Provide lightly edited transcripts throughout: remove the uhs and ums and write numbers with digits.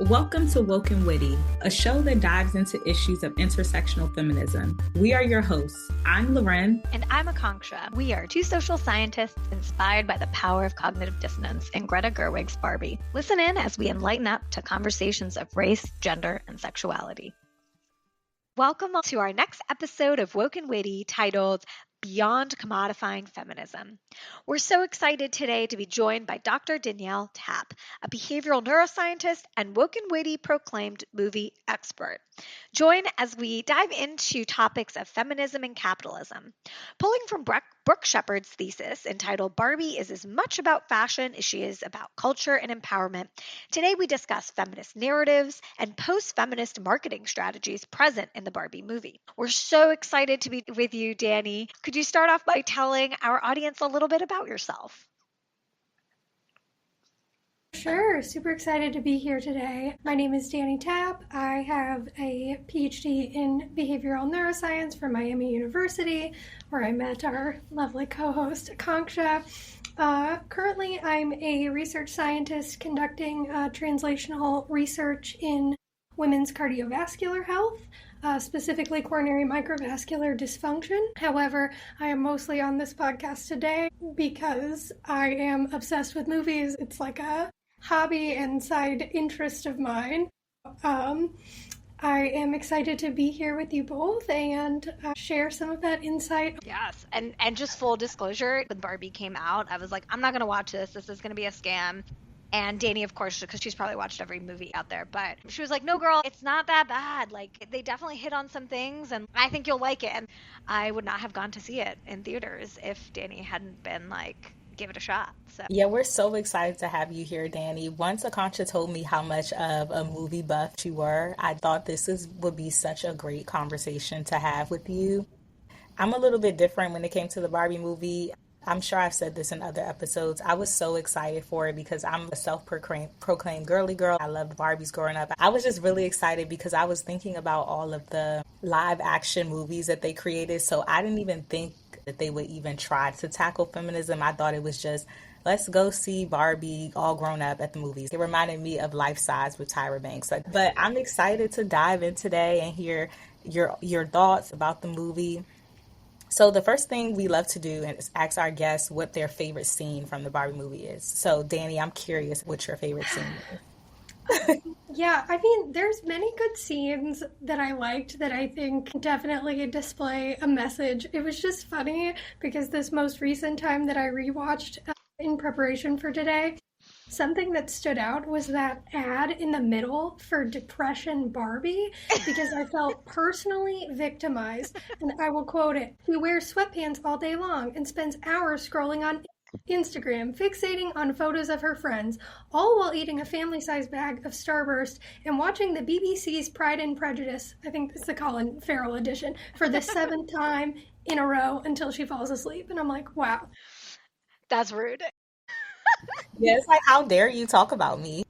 Welcome to Woke and Witty, a show that dives into issues of intersectional feminism. We are your hosts. I'm Loren. And I'm Akanksha. We are two social scientists inspired by the power of cognitive dissonance in Greta Gerwig's Barbie. Listen in as we enlighten up to conversations of race, gender, and sexuality. Welcome to our next episode of Woke and Witty titled Beyond Commodifying Feminism. We're so excited today to be joined by Dr. Danielle Tapp, a behavioral neuroscientist and Woke and Witty proclaimed movie expert. Join as we dive into topics of feminism and capitalism. Pulling from Brooke Shepard's thesis entitled Barbie is as much about fashion as she is about culture and empowerment, today we discuss feminist narratives and post-feminist marketing strategies present in the Barbie movie. We're so excited to be with you, Danny. Could you start off by telling our audience a little bit about yourself? Sure, super excited to be here today. My name is Danielle Tapp. I have a PhD in behavioral neuroscience from Miami University, where I met our lovely co-host, Akanksha. Currently, I'm a research scientist conducting translational research in women's cardiovascular health, specifically coronary microvascular dysfunction. However, I am mostly on this podcast today because I am obsessed with movies. It's like a hobby and side interest of mine. I am excited to be here with you both and share some of that insight. Yes, and just full disclosure, when Barbie came out, I was like, I'm not going to watch this. This is going to be a scam. And Danny, of course, because she's probably watched every movie out there, but she was like, no, girl, it's not that bad. Like, they definitely hit on some things, and I think you'll like it. And I would not have gone to see it in theaters if Danny hadn't been like, give it a shot. So Yeah, we're so excited to have you here, Danny. Once Akanksha told me how much of a movie buff you were, I thought would be such a great conversation to have with you. I'm a little bit different when it came to the Barbie movie. I'm sure I've said this in other episodes. I was so excited for it because I'm a self-proclaimed girly girl. I loved Barbies growing up. I was just really excited because I was thinking about all of the live action movies that they created. So I didn't even think that they would even try to tackle feminism. I thought it was just, let's go see Barbie all grown up at the movies. It reminded me of Life Size with Tyra Banks. But I'm excited to dive in today and hear your thoughts about the movie. So the first thing we love to do is ask our guests what their favorite scene from the Barbie movie is. So Danny, I'm curious what your favorite scene is. Yeah, I mean, there's many good scenes that I liked that I think definitely display a message. It was just funny because this most recent time that I rewatched in preparation for today, something that stood out was that ad in the middle for Depression Barbie, because I felt personally victimized. And I will quote it. She wears sweatpants all day long and spends hours scrolling on Instagram, fixating on photos of her friends, all while eating a family-sized bag of Starburst and watching the BBC's Pride and Prejudice, I think it's the Colin Farrell edition, for the 7th time in a row until she falls asleep. And I'm like, wow. that's rude. Yeah, it's like, how dare you talk about me?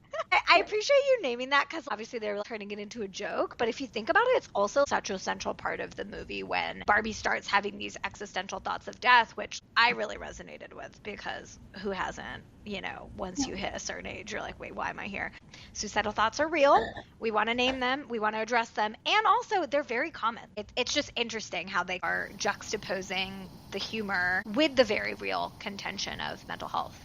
I appreciate you naming that because obviously they're turning it into a joke. But if you think about it, it's also such a central part of the movie when Barbie starts having these existential thoughts of death, which I really resonated with because who hasn't, once you hit a certain age, you're like, wait, why am I here? Suicidal thoughts are real. We want to name them. We want to address them. And also they're very common. It's just interesting how they are juxtaposing the humor with the very real contention of mental health.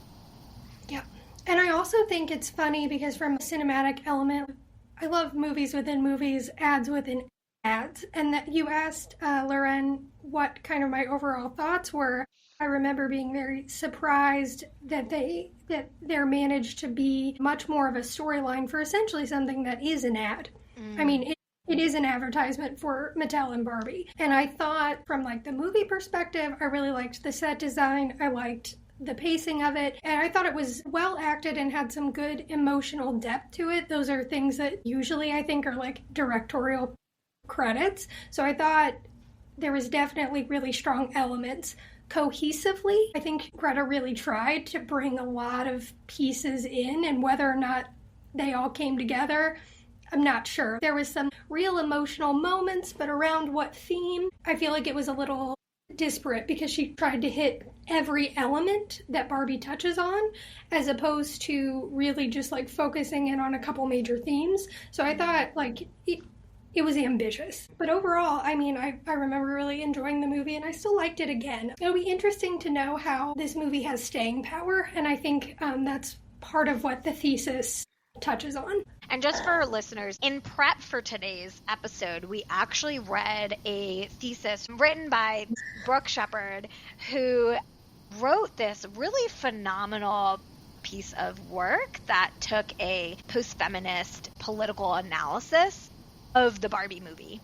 Yeah. And I also think it's funny because from a cinematic element, I love movies within movies, ads within ads. And that you asked Loren what kind of my overall thoughts were. I remember being very surprised that there managed to be much more of a storyline for essentially something that is an ad. I mean, it is an advertisement for Mattel and Barbie. And I thought from like the movie perspective, I really liked the set design. I liked the pacing of it, and I thought it was well acted and had some good emotional depth to it. Those are things that usually I think are like directorial credits. So I thought there was definitely really strong elements. Cohesively, I think Greta really tried to bring a lot of pieces in, and whether or not they all came together, I'm not sure. There was some real emotional moments, but around what theme? I feel like it was a little disparate because she tried to hit every element that Barbie touches on, as opposed to really just like focusing in on a couple major themes. So I thought like it was ambitious. But overall, I mean, I remember really enjoying the movie, and I still liked it again. It'll be interesting to know how this movie has staying power, and I think that's part of what the thesis touches on. And just for listeners, in prep for today's episode, we actually read a thesis written by Brooke Shepard, who wrote this really phenomenal piece of work that took a post-feminist political analysis of the Barbie movie.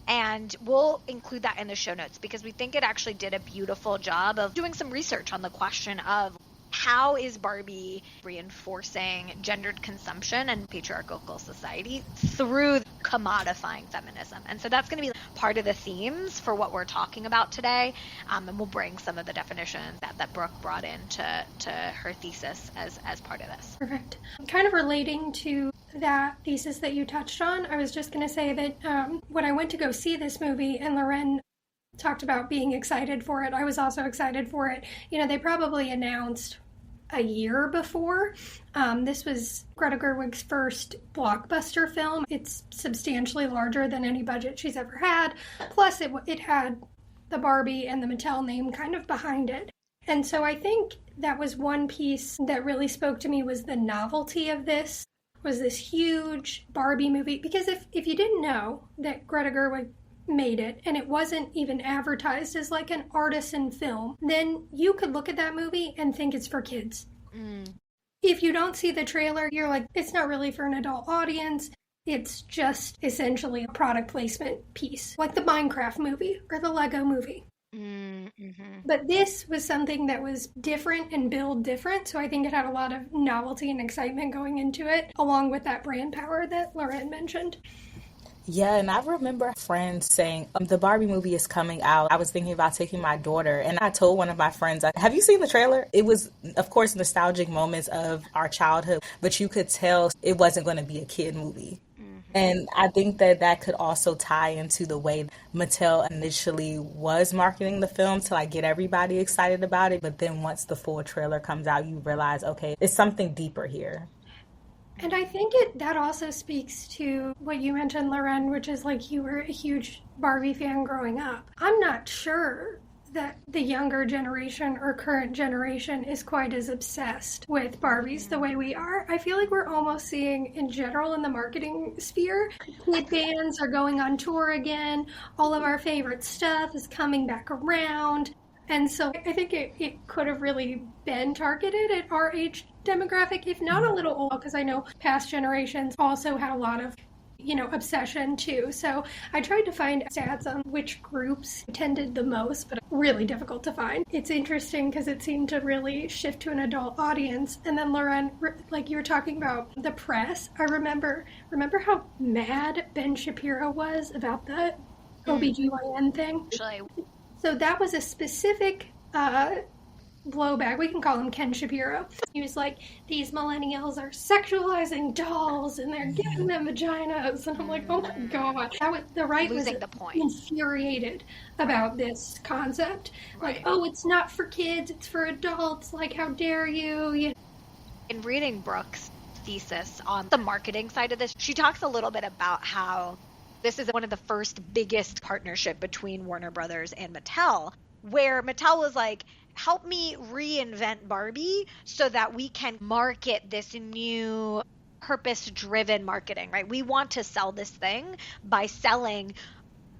And we'll include that in the show notes because we think it actually did a beautiful job of doing some research on the question of how is Barbie reinforcing gendered consumption and patriarchal society through commodifying feminism? And so that's going to be part of the themes for what we're talking about today. And we'll bring some of the definitions that Brooke brought into her thesis as part of this. Perfect. Kind of relating to that thesis that you touched on, I was just going to say that when I went to go see this movie and Loren talked about being excited for it, I was also excited for it. You know, they probably announced a year before. This was Greta Gerwig's first blockbuster film. It's substantially larger than any budget she's ever had. Plus, it had the Barbie and the Mattel name kind of behind it. And so I think that was one piece that really spoke to me, was the novelty of this, was this huge Barbie movie. Because if you didn't know that Greta Gerwig made it and it wasn't even advertised as like an artisan film, then you could look at that movie and think it's for kids. If you don't see the trailer, you're like, it's not really for an adult audience. It's just essentially a product placement piece, like the Minecraft movie or the Lego movie. But this was something that was different and billed different, so I think it had a lot of novelty and excitement going into it, along with that brand power that Loren mentioned. Yeah, and I remember friends saying, the Barbie movie is coming out. I was thinking about taking my daughter, and I told one of my friends, have you seen the trailer? It was, of course, nostalgic moments of our childhood, but you could tell it wasn't going to be a kid movie. And I think that could also tie into the way Mattel initially was marketing the film to like get everybody excited about it. But then once the full trailer comes out, you realize, okay, it's something deeper here. And I think that also speaks to what you mentioned, Loren, which is like you were a huge Barbie fan growing up. I'm not sure that the younger generation or current generation is quite as obsessed with Barbies the way we are. I feel like we're almost seeing, in general, in the marketing sphere, kid bands are going on tour again. All of our favorite stuff is coming back around. And so I think it could have really been targeted at our age demographic, if not a little old, because I know past generations also had a lot of, obsession too. So I tried to find stats on which groups attended the most, but really difficult to find. It's interesting because it seemed to really shift to an adult audience. And then Loren, like you were talking about the press, I remember how mad Ben Shapiro was about the OBGYN thing. Actually. So that was a specific blowback. We can call him Ken Shapiro. He was like, these millennials are sexualizing dolls and they're giving them vaginas. And I'm like, oh my God. The right losing was the point. Infuriated about this concept. Right. Like, oh, it's not for kids, it's for adults. Like, how dare you? In reading Brooke's thesis on the marketing side of this, she talks a little bit about how this is one of the first biggest partnership between Warner Brothers and Mattel, where Mattel was like, help me reinvent Barbie so that we can market this new purpose-driven marketing, right? We want to sell this thing by selling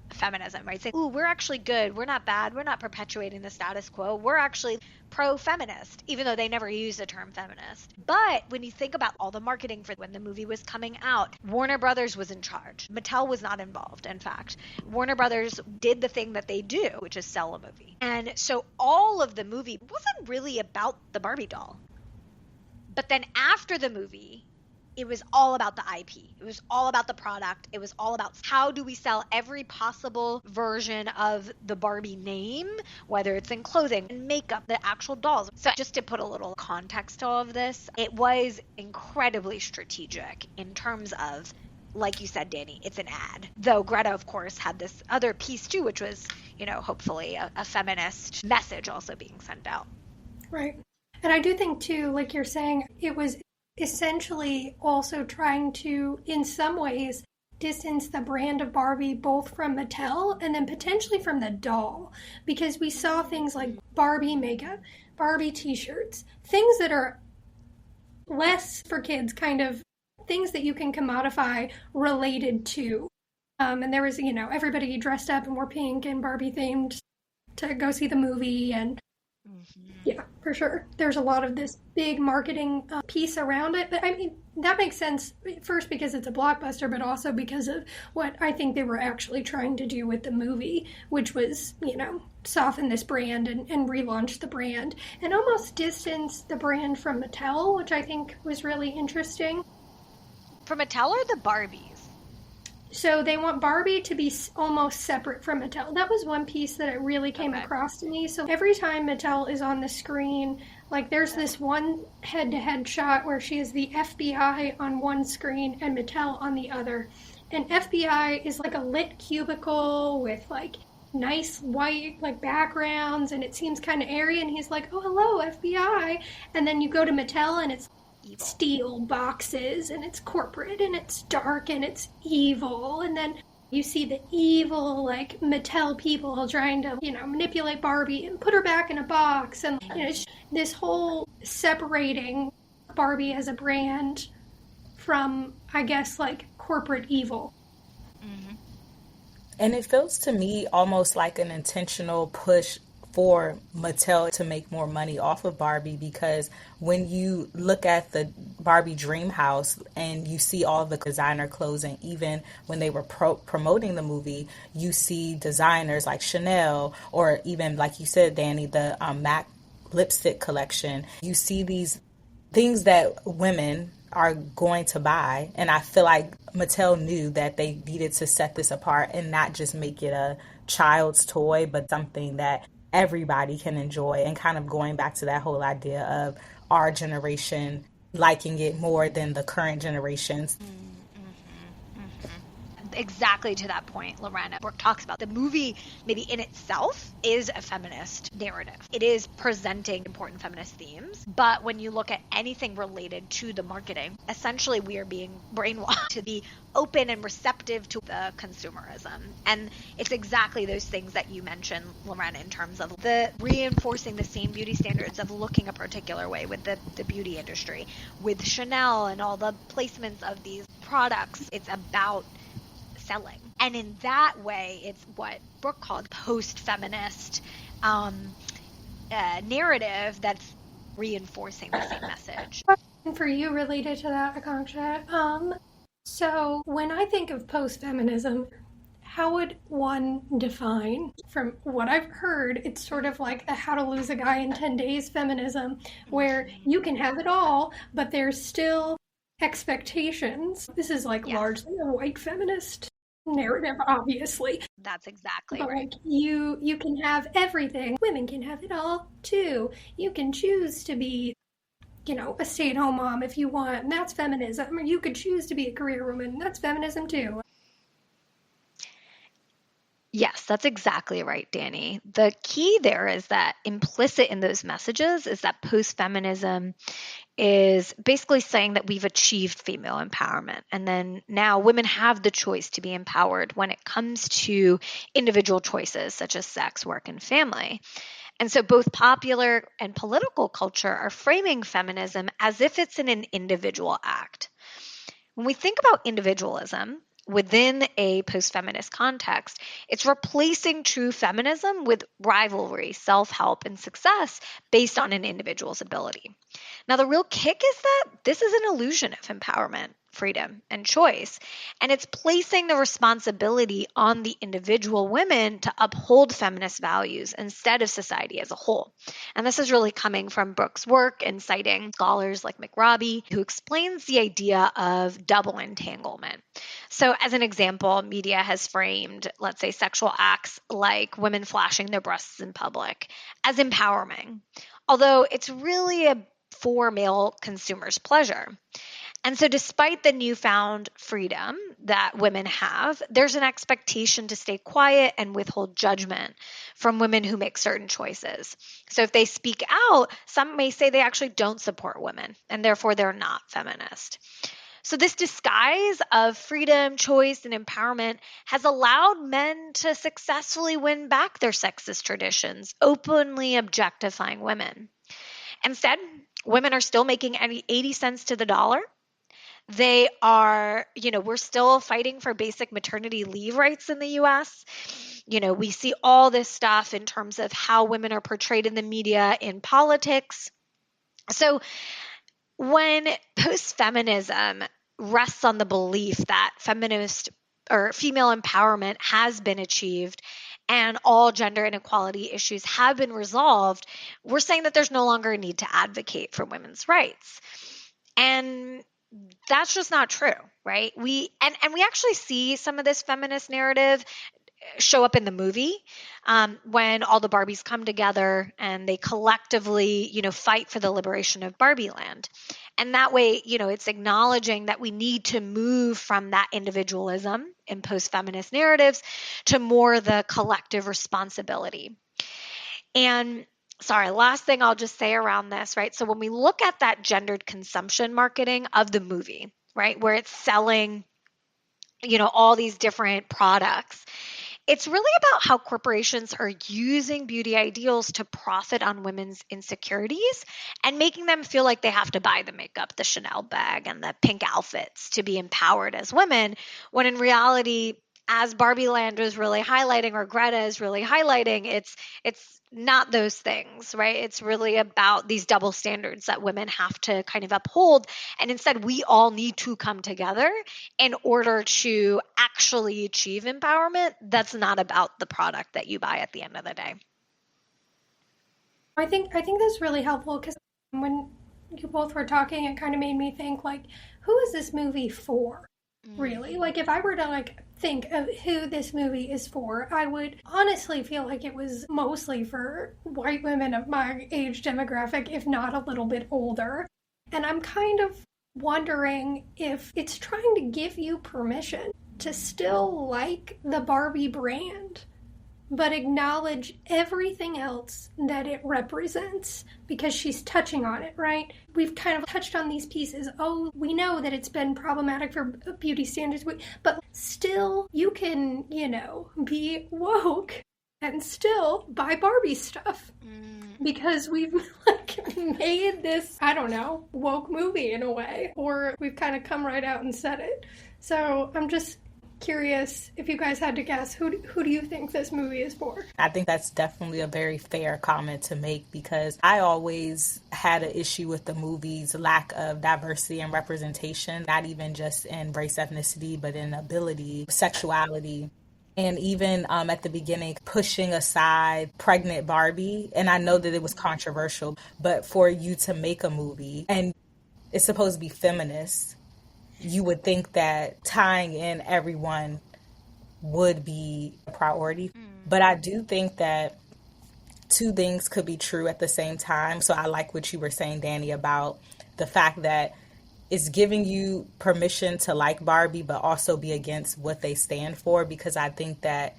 feminism, right? Saying, ooh, we're actually good. We're not bad. We're not perpetuating the status quo. We're actually pro-feminist, even though they never used the term feminist. But when you think about all the marketing for when the movie was coming out, Warner Brothers was in charge. Mattel was not involved, in fact. Warner Brothers did the thing that they do, which is sell a movie. And so all of the movie wasn't really about the Barbie doll. But then after the movie, it was all about the IP. It was all about the product. It was all about how do we sell every possible version of the Barbie name, whether it's in clothing and makeup, the actual dolls. So just to put a little context to all of this, it was incredibly strategic in terms of like you said, Danny, it's an ad. Though Greta, of course, had this other piece too, which was, hopefully a feminist message also being sent out. Right. And I do think too, like you're saying, it was essentially also trying to, in some ways, distance the brand of Barbie both from Mattel and then potentially from the doll, because we saw things like Barbie makeup, Barbie t-shirts, things that are less for kids, kind of things that you can commodify related to. And there was, everybody dressed up and wore pink and Barbie themed to go see the movie. And yeah, for sure. There's a lot of this big marketing piece around it. But I mean, that makes sense, first because it's a blockbuster, but also because of what I think they were actually trying to do with the movie, which was, soften this brand and relaunch the brand and almost distance the brand from Mattel, which I think was really interesting. For Mattel or the Barbies? So they want Barbie to be almost separate from Mattel. That was one piece that it really came across to me. So every time Mattel is on the screen, like there's this one head-to-head shot where she is the FBI on one screen and Mattel on the other. And FBI is like a lit cubicle with like nice white like backgrounds, and it seems kind of airy, and he's like, oh, hello, FBI. And then you go to Mattel and it's evil. Steel boxes, and it's corporate, and it's dark, and it's evil. And then you see the evil, like, Mattel people trying to, manipulate Barbie and put her back in a box. And, it's this whole separating Barbie as a brand from, I guess, like, corporate evil. Mm-hmm. And it feels to me almost like an intentional push for Mattel to make more money off of Barbie, because when you look at the Barbie dream house and you see all the designer clothes, and even when they were promoting the movie, you see designers like Chanel, or even like you said, Danny, the MAC lipstick collection. You see these things that women are going to buy, and I feel like Mattel knew that they needed to set this apart and not just make it a child's toy, but something that everybody can enjoy, and kind of going back to that whole idea of our generation liking it more than the current generations. Exactly to that point, Lorena. Brooke talks about the movie maybe in itself is a feminist narrative. It is presenting important feminist themes, but when you look at anything related to the marketing, essentially we are being brainwashed to be open and receptive to the consumerism. And it's exactly those things that you mentioned, Lorena, in terms of the reinforcing the same beauty standards of looking a particular way with the beauty industry, with Chanel and all the placements of these products. It's about selling. And in that way, it's what Brooke called post-feminist narrative that's reinforcing the same message. And for you, related to that, Akanksha, so when I think of post-feminism, how would one define, from what I've heard, it's sort of like the How to Lose a Guy in 10 Days feminism, where you can have it all, but there's still expectations. This is like largely a white feminist narrative, obviously. That's exactly but right. Like you can have everything. Women can have it all too. You can choose to be, a stay-at-home mom if you want, and that's feminism. Or you could choose to be a career woman. That's feminism too. Yes, that's exactly right, Danny. The key there is that implicit in those messages is that post-feminism is basically saying that we've achieved female empowerment. And then now women have the choice to be empowered when it comes to individual choices such as sex, work, and family. And so both popular and political culture are framing feminism as if it's an individual act. When we think about individualism within a post-feminist context, it's replacing true feminism with rivalry, self-help, and success based on an individual's ability. Now, the real kick is that this is an illusion of empowerment, freedom, and choice, and it's placing the responsibility on the individual women to uphold feminist values instead of society as a whole. And this is really coming from Brooke's work and citing scholars like McRobbie, who explains the idea of double entanglement. So as an example, media has framed, let's say, sexual acts like women flashing their breasts in public as empowering, although it's really for male consumers' pleasure. And so despite the newfound freedom that women have, there's an expectation to stay quiet and withhold judgment from women who make certain choices. So if they speak out, some may say they actually don't support women, and therefore they're not feminist. So this disguise of freedom, choice, and empowerment has allowed men to successfully win back their sexist traditions, openly objectifying women. Instead, women are still making 80 cents to the dollar. They are, we're still fighting for basic maternity leave rights in the US. We see all this stuff in terms of how women are portrayed in the media, in politics. So when postfeminism rests on the belief that feminist or female empowerment has been achieved and all gender inequality issues have been resolved, we're saying that there's no longer a need to advocate for women's rights. And that's just not true, right? We actually see some of this feminist narrative show up in the movie when all the Barbies come together and they collectively, fight for the liberation of Barbie Land. And that way, it's acknowledging that we need to move from that individualism in post-feminist narratives to more the collective responsibility. And last thing I'll just say around this, right? So when we look at that gendered consumption marketing of the movie, right, where it's selling, all these different products, it's really about how corporations are using beauty ideals to profit on women's insecurities and making them feel like they have to buy the makeup, the Chanel bag, and the pink outfits to be empowered as women, when in reality, as Barbie Land was really highlighting, or Greta is really highlighting, it's not those things, right? It's really about these double standards that women have to kind of uphold. And instead, we all need to come together in order to actually achieve empowerment. That's not about the product that you buy at the end of the day. I think that's really helpful, because when you both were talking, it kind of made me think, like, who is this movie for? Really? Like, if I were to think of who this movie is for, I would honestly feel like it was mostly for white women of my age demographic, if not a little bit older. And I'm kind of wondering if it's trying to give you permission to still like the Barbie brand, but acknowledge everything else that it represents, because she's touching on it, right? We've kind of touched on these pieces. Oh, we know that it's been problematic for beauty standards, but still you can, be woke and still buy Barbie stuff. Because we've made this, I don't know, woke movie in a way, or we've kind of come right out and said it. So I'm just curious, if you guys had to guess, who do you think this movie is for? I think that's definitely a very fair comment to make, because I always had an issue with the movie's lack of diversity and representation, not even just in race, ethnicity, but in ability, sexuality. And even at the beginning, pushing aside pregnant Barbie. And I know that it was controversial, but for you to make a movie, and it's supposed to be feminist, you would think that tying in everyone would be a priority. But I do think that two things could be true at the same time. So I like what you were saying, Danny, about the fact that it's giving you permission to like Barbie, but also be against what they stand for. Because I think that,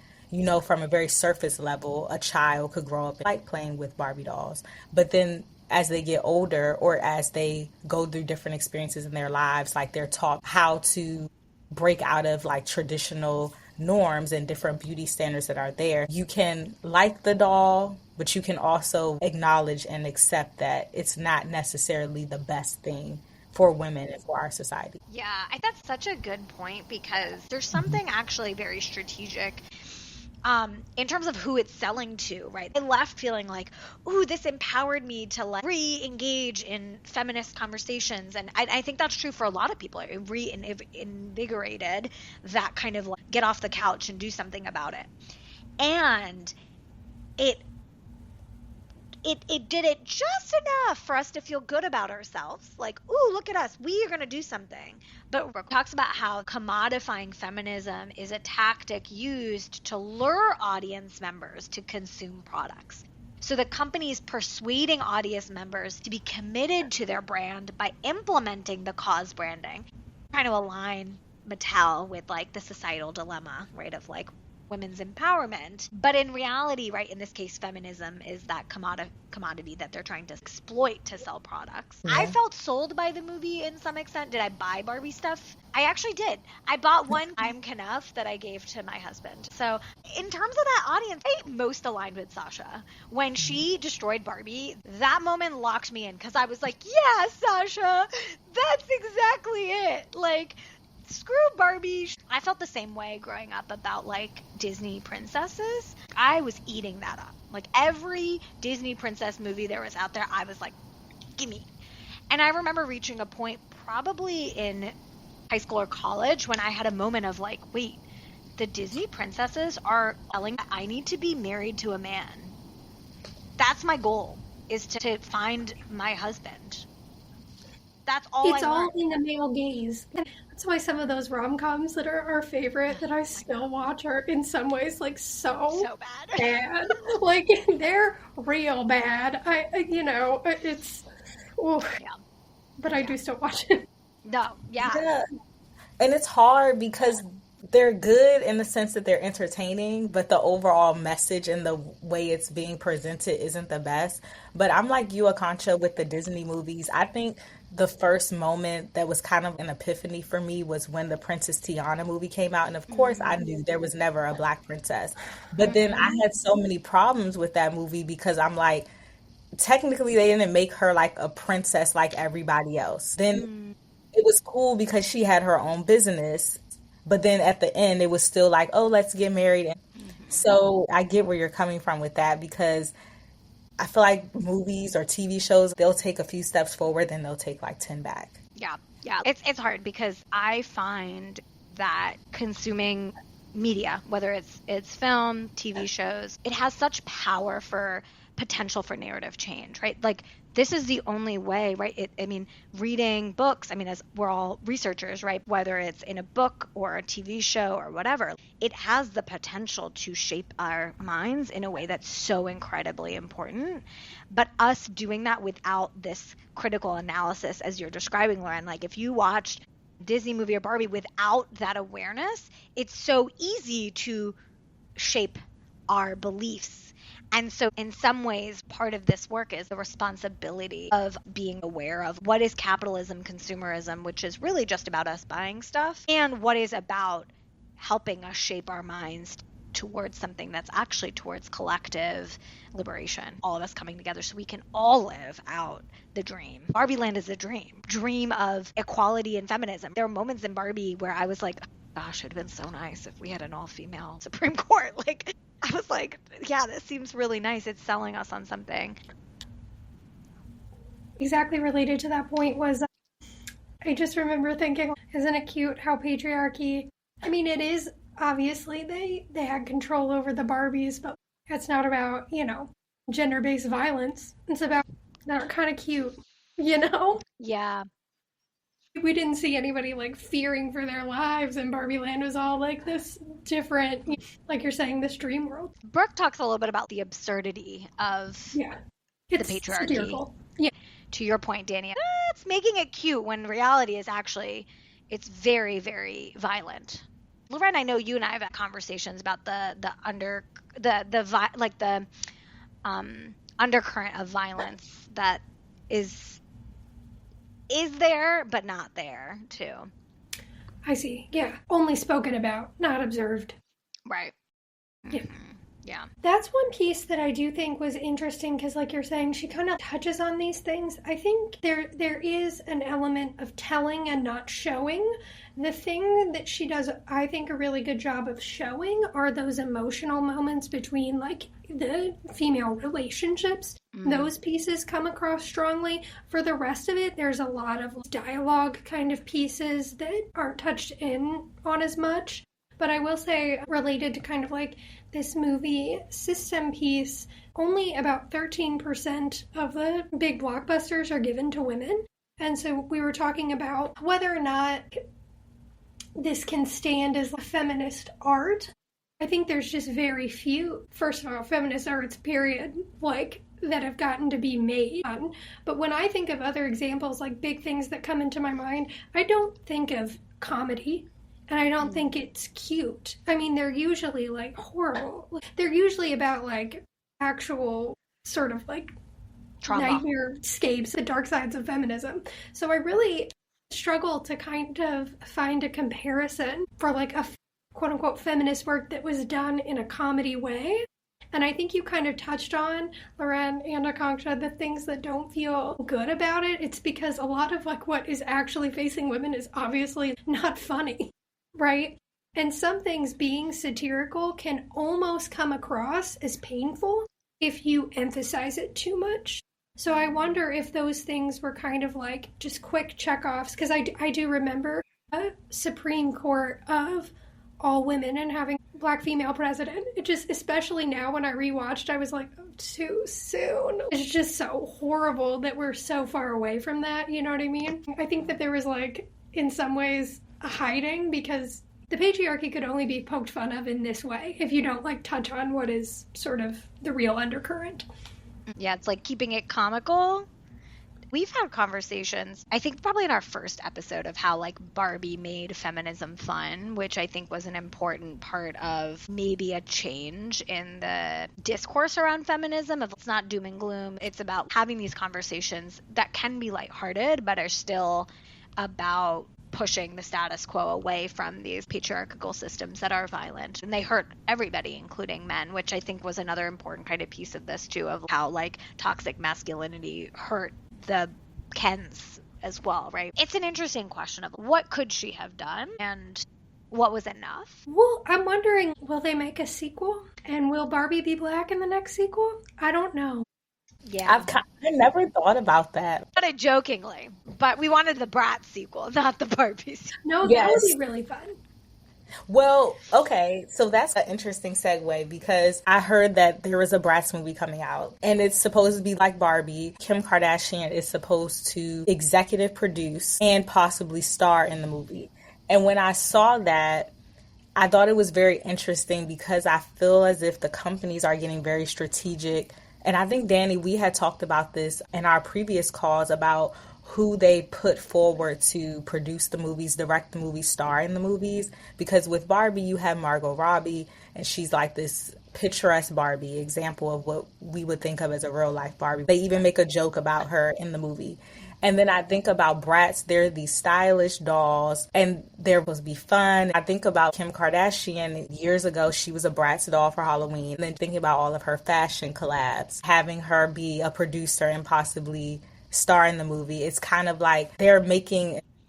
from a very surface level, a child could grow up and like playing with Barbie dolls. But then as they get older, or as they go through different experiences in their lives, they're taught how to break out of traditional norms and different beauty standards that are there. You can like the doll, but you can also acknowledge and accept that it's not necessarily the best thing for women and for our society. Yeah, I think that's such a good point, because there's something actually very strategic in terms of who it's selling to, right? I left feeling like, ooh, this empowered me to re-engage in feminist conversations. And I think that's true for a lot of people. It reinvigorated that kind of get off the couch and do something about it. And it did it just enough for us to feel good about ourselves. Ooh, look at us. We are going to do something. But Brooke talks about how commodifying feminism is a tactic used to lure audience members to consume products. So the company's persuading audience members to be committed to their brand by implementing the cause branding, trying to align Mattel with like the societal dilemma, right, of like women's empowerment. But in reality, right, in this case, feminism is that commodity that they're trying to exploit to sell products. Yeah. I felt sold by the movie in some extent. Did I buy Barbie stuff? I actually did. I bought one I'm Knuff that I gave to my husband. So in terms of that audience, I most aligned with Sasha. When she destroyed Barbie, that moment locked me in because I was like, yeah, Sasha, that's exactly it. Like, screw Barbie. I felt the same way growing up about like Disney princesses. I was eating that up. Like every Disney princess movie there was out there, I was like, gimme. And I remember reaching a point probably in high school or college when I had a moment of like, wait, the Disney princesses are telling that I need to be married to a man. That's my goal, is to find my husband. That's all it's I all learned. in the male gaze. That's why some of those rom-coms that are our favorite that I still watch are in some ways like so bad. Like they're real bad. It's yeah. But I do still watch it. No, yeah. And it's hard because they're good in the sense that they're entertaining, but the overall message and the way it's being presented isn't the best. But I'm like you, Akancha, with the Disney movies. I think the first moment that was kind of an epiphany for me was when the Princess Tiana movie came out. And of course, I knew there was never a black princess. But then I had so many problems with that movie because I'm like, technically, they didn't make her like a princess like everybody else. Then it was cool because she had her own business. But then at the end, it was still like, oh, let's get married. So I get where you're coming from with that because I feel like movies or TV shows, they'll take a few steps forward, then they'll take like 10 back. Yeah. It's hard because I find that consuming media, whether it's film, TV shows, it has such power for potential for narrative change, right? Like this is the only way, right? Reading books, as we're all researchers, right? Whether it's in a book or a TV show or whatever, it has the potential to shape our minds in a way that's so incredibly important. But us doing that without this critical analysis, as you're describing, Lauren, like if you watched Disney movie or Barbie without that awareness, it's so easy to shape our beliefs. And so in some ways, part of this work is the responsibility of being aware of what is capitalism, consumerism, which is really just about us buying stuff, and what is about helping us shape our minds towards something that's actually towards collective liberation, all of us coming together so we can all live out the dream. Barbie Land is a dream of equality and feminism. There were moments in Barbie where I was like, gosh, it'd have been so nice if we had an all-female Supreme Court. Like, I was like, yeah, this seems really nice. It's selling us on something. Exactly related to that point was, I just remember thinking, isn't it cute how patriarchy, it is, obviously they had control over the Barbies, but it's not about, gender-based violence. It's about, they're kind of cute, Yeah. We didn't see anybody like fearing for their lives, and Barbie Land was all like this different, like you're saying, this dream world. Brooke talks a little bit about the absurdity of the patriarchy. Satirical. Yeah. To your point, Danny, it's making it cute when reality is actually, it's very, very violent. Lauren, I know you and I have had conversations about the undercurrent of violence that is there, but not there, too. I see. Yeah. Only spoken about, not observed. Right. Yeah. Yeah. That's one piece that I do think was interesting because, like you're saying, she kind of touches on these things. I think there is an element of telling and not showing. The thing that she does, I think, a really good job of showing are those emotional moments between, like, the female relationships. Those pieces come across strongly. For the rest of it, there's a lot of dialogue kind of pieces that aren't touched in on as much. But I will say, related to kind of like this movie system piece, only about 13% of the big blockbusters are given to women. And so we were talking about whether or not this can stand as a feminist art. I think there's just very few, first of all, feminist arts, period, like, that have gotten to be made. But when I think of other examples, like big things that come into my mind, I don't think of comedy. And I don't think it's cute. I mean, they're usually, like, horrible. They're usually about, like, actual sort of, like, Trauma. nightmare scapes, the dark sides of feminism. So I really struggle to kind of find a comparison for, like, a quote-unquote feminist work that was done in a comedy way. And I think you kind of touched on, Loren and Akanksha, the things that don't feel good about it. It's because a lot of, like, what is actually facing women is obviously not funny, right? And some things being satirical can almost come across as painful if you emphasize it too much. So I wonder if those things were kind of like just quick checkoffs, because I do remember a Supreme Court of all women and having a Black female president. It just, especially now when I rewatched, I was like, oh, too soon. It's just so horrible that we're so far away from that, you know what I mean? I think that there was, like, in some ways, a hiding, because the patriarchy could only be poked fun of in this way if you don't, like, touch on what is sort of the real undercurrent. Yeah, it's like keeping it comical. We've had conversations, I think probably in our first episode, of how, like, Barbie made feminism fun, which I think was an important part of maybe a change in the discourse around feminism. Of, it's not doom and gloom. It's about having these conversations that can be lighthearted, but are still about pushing the status quo away from these patriarchal systems that are violent. And they hurt everybody, including men, which I think was another important kind of piece of this too, of how, like, toxic masculinity hurt the Kens as well, right? It's an interesting question of what could she have done and what was enough. Well, I'm wondering, will they make a sequel? And will Barbie be black in the next sequel? I don't know. Yeah. I never thought about that. Not it jokingly, but we wanted the Bratz sequel, not the Barbie sequel. No, that would be really fun. Well, okay, so that's an interesting segue, because I heard that there is a Bratz movie coming out, and it's supposed to be like Barbie. Kim Kardashian is supposed to executive produce and possibly star in the movie. And when I saw that, I thought it was very interesting, because I feel as if the companies are getting very strategic. And I think, Danny, we had talked about this in our previous calls about who they put forward to produce the movies, direct the movies, star in the movies. Because with Barbie, you have Margot Robbie, and she's like this picturesque Barbie, example of what we would think of as a real life Barbie. They even make a joke about her in the movie. And then I think about Bratz, they're these stylish dolls, and they're supposed to be fun. I think about Kim Kardashian. Years ago, she was a Bratz doll for Halloween. And then thinking about all of her fashion collabs, having her be a producer and possibly star in the movie. It's kind of like they're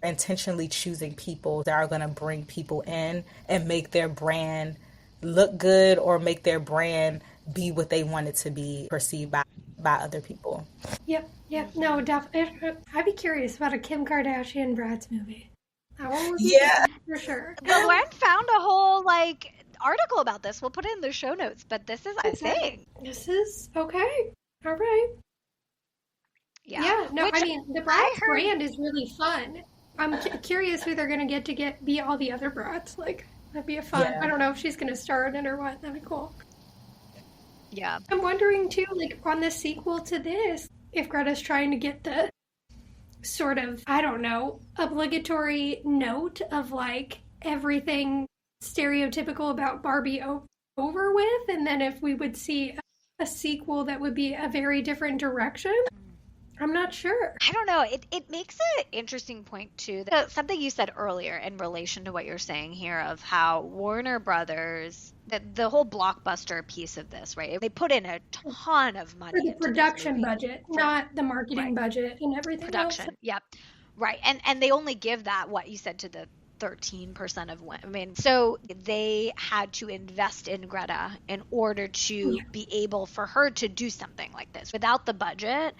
intentionally choosing people that are going to bring people in and make their brand look good, or make their brand be what they want it to be perceived by other people. Yep. No, definitely. I'd be curious about a Kim Kardashian Bratz movie. That one would be fun, for sure. Well, Lauren found a whole, like, article about this. We'll put it in the show notes, but this is a thing. This is okay. All right. Yeah. No, I mean, the Bratz brand is really fun. I'm curious who they're going to get be all the other Bratz. Like, that'd be a fun. Yeah. I don't know if she's going to star in it or what. That'd be cool. Yeah. I'm wondering, too, like, on the sequel to this, if Greta's trying to get the sort of, I don't know, obligatory note of, like, everything stereotypical about Barbie over with, and then if we would see a sequel that would be a very different direction. I'm not sure. I don't know. It makes an interesting point, too. Something you said earlier in relation to what you're saying here of how Warner Brothers, the whole blockbuster piece of this, right? They put in a ton of money. For the production budget, not the marketing budget and everything production, else. Yep. Right. And they only give that, what you said, to the 13% of women. So they had to invest in Greta in order to be able for her to do something like this. Without the budget,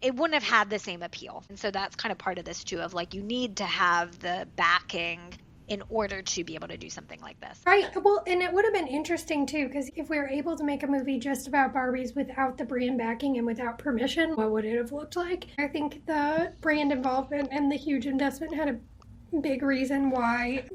it wouldn't have had the same appeal. And so that's kind of part of this too, of like, you need to have the backing in order to be able to do something like this. Right. Well, and it would have been interesting too, because if we were able to make a movie just about Barbies without the brand backing and without permission, what would it have looked like? I think the brand involvement and the huge investment had a big reason why,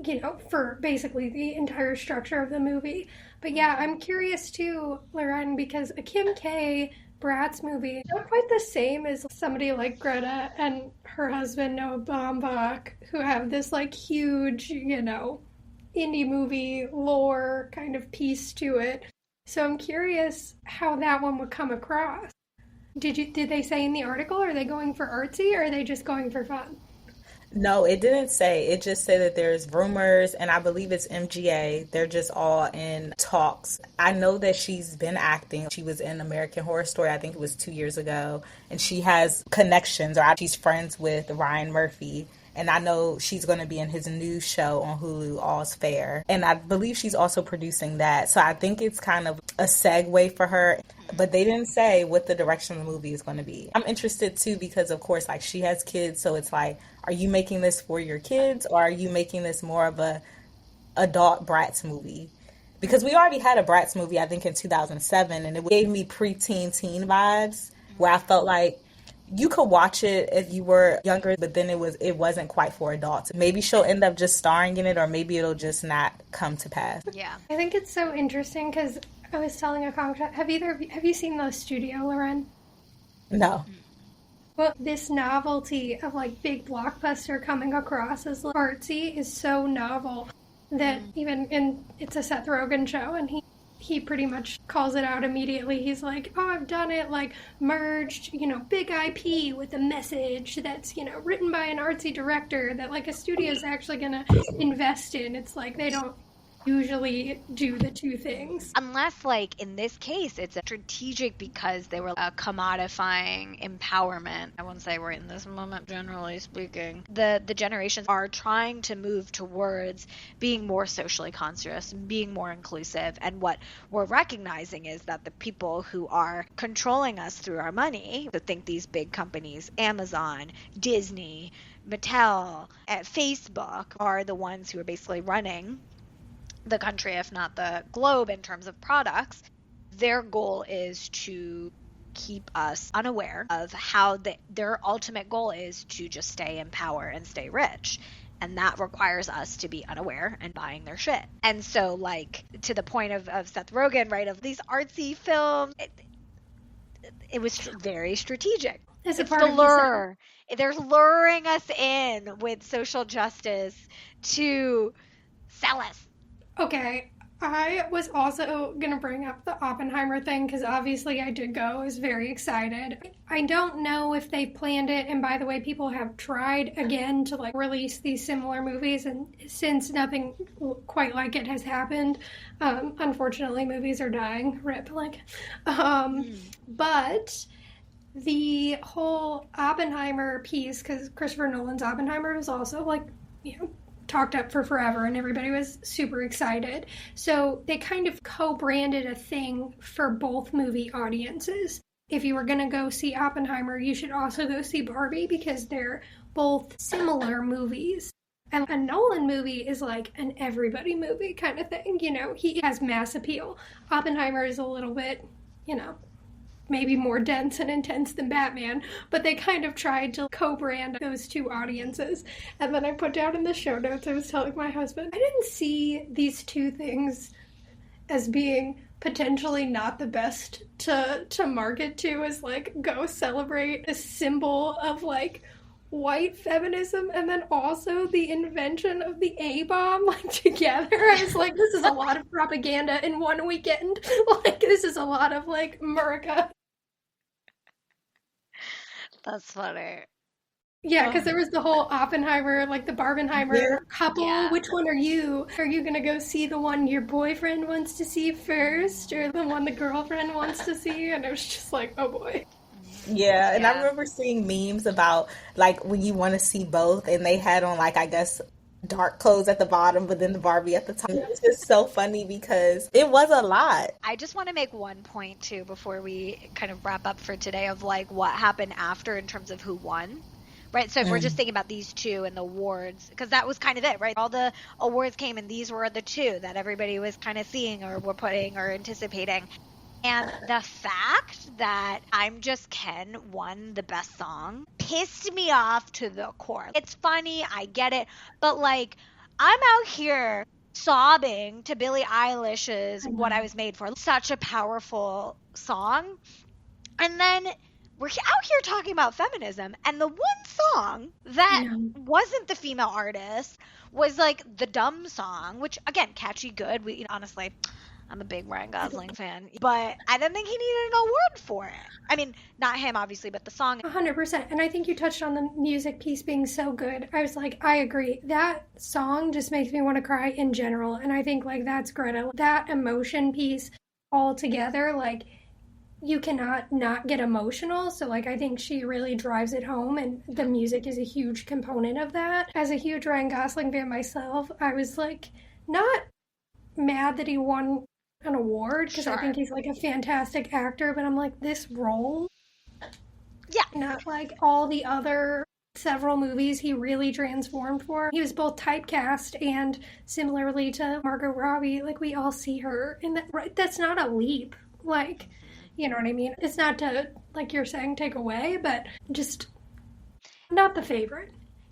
for basically the entire structure of the movie. But yeah, I'm curious too, Lauren, because a Kim K. Bratz movie, not quite the same as somebody like Greta and her husband Noah Baumbach, who have this like huge, indie movie lore kind of piece to it. So I'm curious how that one would come across. Did they say in the article, are they going for artsy or are they just going for fun? No, it didn't say. It just said that there's rumors, and I believe it's MGA. They're just all in talks. I know that she's been acting. She was in American Horror Story, I think it was 2 years ago, and she has connections, or she's friends with Ryan Murphy. And I know she's going to be in his new show on Hulu, All's Fair. And I believe she's also producing that. So I think it's kind of a segue for her. But they didn't say what the direction of the movie is going to be. I'm interested, too, because, of course, like, she has kids. So it's like, are you making this for your kids? Or are you making this more of a adult Bratz movie? Because we already had a Bratz movie, I think, in 2007. And it gave me preteen teen vibes where I felt like, you could watch it if you were younger, but then it wasn't quite for adults. Maybe she'll end up just starring in it, or maybe it'll just not come to pass. Yeah. I think it's so interesting because I was telling a comic shop, have you seen The Studio, Lauren? No. Well, this novelty of like big blockbuster coming across as artsy is so novel that it's a Seth Rogen show, and he pretty much calls it out immediately. He's like, oh, I've done it, like, merged, big IP with a message that's, written by an artsy director that, like, a studio's actually going to invest in. It's like they don't usually do the two things. Unless, like, in this case, it's a strategic because they were commodifying empowerment. I won't say we're in this moment, generally speaking. The generations are trying to move towards being more socially conscious, being more inclusive. And what we're recognizing is that the people who are controlling us through our money, so think these big companies, Amazon, Disney, Mattel, Facebook, are the ones who are basically running the country, if not the globe, in terms of products. Their goal is to keep us unaware of how their ultimate goal is to just stay in power and stay rich. And that requires us to be unaware and buying their shit. And so, like, to the point of Seth Rogen, right, of these artsy films, it was very strategic. It's the lure. They're luring us in with social justice to sell us. Okay, I was also going to bring up the Oppenheimer thing because obviously I did go. I was very excited. I don't know if they planned it, and by the way, people have tried again to like release these similar movies, and since nothing quite like it has happened, unfortunately movies are dying, rip, like. But the whole Oppenheimer piece, because Christopher Nolan's Oppenheimer was also like, talked up for forever and everybody was super excited. So they kind of co-branded a thing for both movie audiences. If you were going to go see Oppenheimer, you should also go see Barbie because they're both similar movies. And a Nolan movie is like an everybody movie kind of thing, he has mass appeal. Oppenheimer is a little bit, maybe more dense and intense than Batman, but they kind of tried to co-brand those two audiences. And then I put down in the show notes, I was telling my husband, I didn't see these two things as being potentially not the best to market to, as like, go celebrate a symbol of like white feminism and then also the invention of the A-bomb, like, together. I was like, this is a lot of propaganda in one weekend. Like, this is a lot of like America. That's funny. Yeah, because there was the whole Oppenheimer, like the Barbenheimer couple. Yeah. Which one are you? Are you going to go see the one your boyfriend wants to see first or the one the girlfriend wants to see? And it was just like, oh boy. Yeah, and I remember seeing memes about like when you want to see both, and they had on like, I guess, dark clothes at the bottom, but then the Barbie at the top. It was just so funny because it was a lot. I just want to make one point too before we kind of wrap up for today of like what happened after in terms of who won. Right, so if we're just thinking about these two and the awards, because that was kind of it, right? All the awards came and these were the two that everybody was kind of seeing or were putting or anticipating. And the fact that I'm Just Ken won the best song pissed me off to the core. It's funny, I get it, but like, I'm out here sobbing to Billie Eilish's What I Was Made For. Such a powerful song. And then we're out here talking about feminism, and the one song that wasn't the female artist was like the dumb song, which again, catchy, good. Honestly, I'm a big Ryan Gosling fan, but I didn't think he needed an award for it. I mean, not him, obviously, but the song. 100%. And I think you touched on the music piece being so good. I was like, I agree. That song just makes me want to cry in general. And I think like that's Greta. That emotion piece all together, like, you cannot not get emotional. So like I think she really drives it home, and the music is a huge component of that. As a huge Ryan Gosling fan myself, I was like not mad that he won an award, because I think he's like a fantastic actor, but I'm like, this role, not like all the other several movies he really transformed for. He was both typecast, and similarly to Margot Robbie, like we all see her in that. Right, that's not a leap, like, you know what I mean? It's not to, like you're saying, take away, but just not the favorite.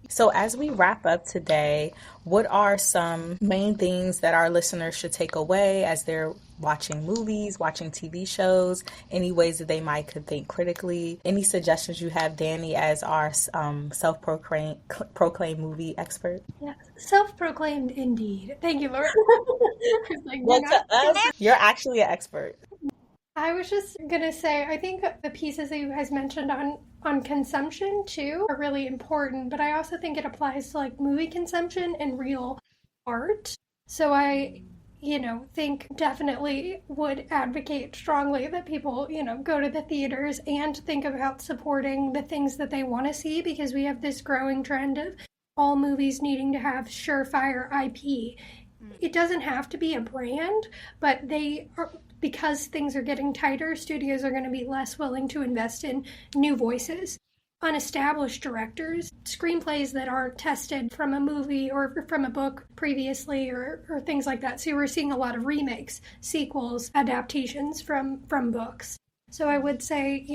So as we wrap up today, what are some main things that our listeners should take away as they're watching movies, watching TV shows, any ways that they might could think critically? Any suggestions you have, Danny, as our self-proclaimed movie expert? Yeah, self-proclaimed indeed. Thank you, Laura. Like, well, to us, you're actually an expert. I was just going to say, I think the pieces that you guys mentioned on consumption, too, are really important. But I also think it applies to, like, movie consumption and real art. So I, think definitely would advocate strongly that people, go to the theaters and think about supporting the things that they want to see, because we have this growing trend of all movies needing to have surefire IP. It doesn't have to be a brand, but they are... Because things are getting tighter, studios are going to be less willing to invest in new voices, unestablished directors, screenplays that aren't tested from a movie or from a book previously, or things like that. So we're seeing a lot of remakes, sequels, adaptations from books. So I would say,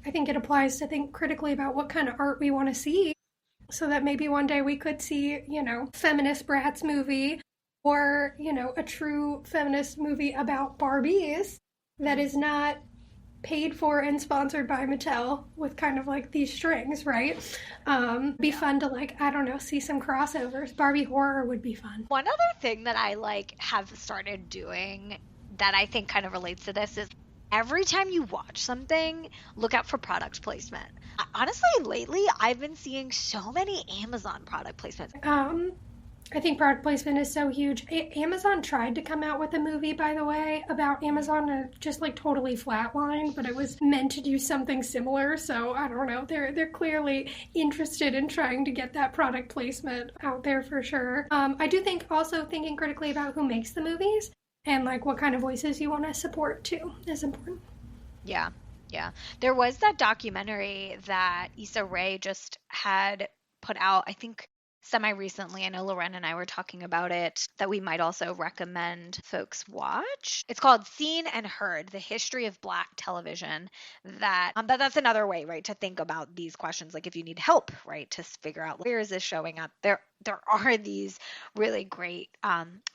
I think it applies to think critically about what kind of art we want to see, so that maybe one day we could see, feminist Bratz movie, or, a true feminist movie about Barbies that is not paid for and sponsored by Mattel with kind of like these strings, right? Be fun to, like, I don't know, see some crossovers. Barbie horror would be fun. One other thing that I have started doing that I think kind of relates to this is every time you watch something, look out for product placement. Honestly, lately, I've been seeing so many Amazon product placements. I think product placement is so huge. Amazon tried to come out with a movie, by the way, about Amazon, and just like totally flatlined, but it was meant to do something similar. So I don't know. They're clearly interested in trying to get that product placement out there for sure. I do think also thinking critically about who makes the movies and like what kind of voices you want to support too is important. Yeah. There was that documentary that Issa Rae just had put out, I think, semi-recently. I know Loren and I were talking about it, that we might also recommend folks watch. It's called Seen and Heard, The History of Black Television. That's another way, right, to think about these questions. Like if you need help, right, to figure out where is this showing up, there are these really great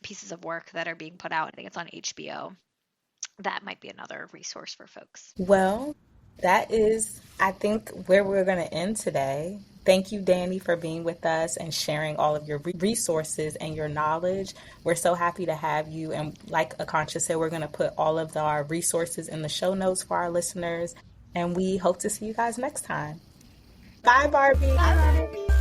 pieces of work that are being put out. I think it's on HBO. That might be another resource for folks. Well, that is, I think, where we're going to end today. Thank you, Danny, for being with us and sharing all of your resources and your knowledge. We're so happy to have you. And like Akansha said, we're going to put all of our resources in the show notes for our listeners. And we hope to see you guys next time. Bye, Barbie. Bye, Barbie.